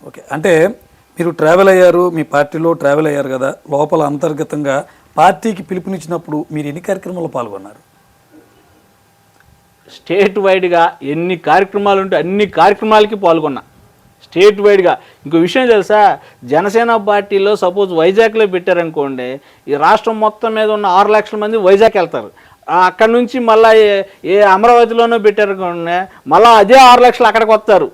Okay, అంటే మీరు travel అయ్యారు, మీ పార్టీలో ట్రావెల్ అయ్యారు కదా, లోపల అంతర్గతంగా పార్టీకి పిలుపునిచ్చినప్పుడు మీరు ఎన్ని కార్యక్రమాల్లో పాల్గొన్నారు? స్టేట్ వైడ్గా ఎన్ని కార్యక్రమాలు ఉంటే అన్ని కార్యక్రమాలకి పాల్గొన్నా, స్టేట్ వైడ్గా. ఇంకో విషయం తెలుసా, జనసేన పార్టీలో సపోజ్ వైజాగ్లో పెట్టారనుకోండి, ఈ రాష్ట్రం మొత్తం మీద ఉన్న 6 లక్షల మంది వైజాగ్ వెళ్తారు. అక్కడ నుంచి మళ్ళీ ఏ అమరావతిలోనో పెట్టారనుకోండి, మళ్ళీ అదే 6 లక్షలు అక్కడికి వస్తారు.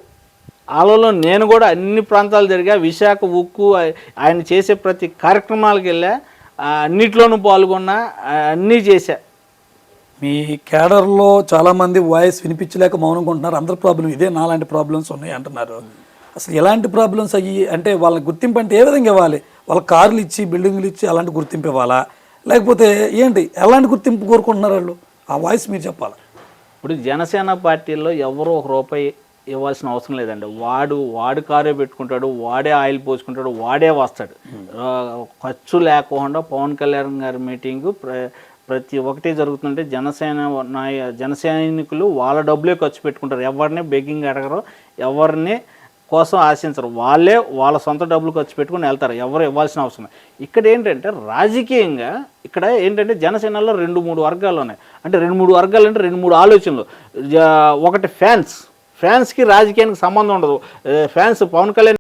ఆలలో నేను కూడా అన్ని ప్రాంతాలు జరిగా, విశాఖ ఉక్కు ఆయన చేసే ప్రతి కార్యక్రమాలకు వెళ్ళా, అన్నిట్లోనూ పాల్గొన్నా, అన్నీ చేశా. మీ క్యాడర్లో చాలామంది వాయిస్ వినిపించలేక మౌనంగా ఉంటున్నారు. అందరి ప్రాబ్లం ఇదే, నాలాంటి ప్రాబ్లమ్స్ ఉన్నాయి అంటున్నారు. అసలు ఎలాంటి ప్రాబ్లమ్స్ అయ్యి, అంటే వాళ్ళకి గుర్తింపు అంటే ఏ విధంగా ఇవ్వాలి? వాళ్ళ కార్లు ఇచ్చి, బిల్డింగ్లు ఇచ్చి అలాంటి గుర్తింపు ఇవ్వాలా, లేకపోతే ఏంటి, ఎలాంటి గుర్తింపు కోరుకుంటున్నారు వాళ్ళు? ఆ వాయిస్ మీరు చెప్పాలి. ఇప్పుడు జనసేన పార్టీలో ఎవరు ₹1 ఇవ్వాల్సిన అవసరం లేదండి. వాడు కారే పెట్టుకుంటాడు, వాడే ఆయిల్ పోసుకుంటాడు, వాడే వస్తాడు. ఖర్చు లేకుండా పవన్ కళ్యాణ్ గారి మీటింగు ప్రతి ఒక్కటి జరుగుతుంటే జనసైనికులు వాళ్ళ డబ్బులే ఖర్చు పెట్టుకుంటారు. ఎవరిని బెగ్గింగ్ అడగరు, ఎవరిని కోసం ఆశించరు. వాళ్ళ సొంత డబ్బులు ఖర్చు పెట్టుకుని వెళ్తారు. ఎవరు ఇవ్వాల్సిన అవసరం. ఇక్కడ ఏంటంటే రాజకీయంగా ఇక్కడ ఏంటంటే జనసేనలో 2-3 వర్గాలు ఉన్నాయి. అంటే 2-3 వర్గాలు అంటే 2-3 ఆలోచనలు. ఒకటి ఫ్యాన్స్కి రాజకీయానికి సంబంధం ఉండదు. ఫ్యాన్స్ పవన్ కళ్యాణ్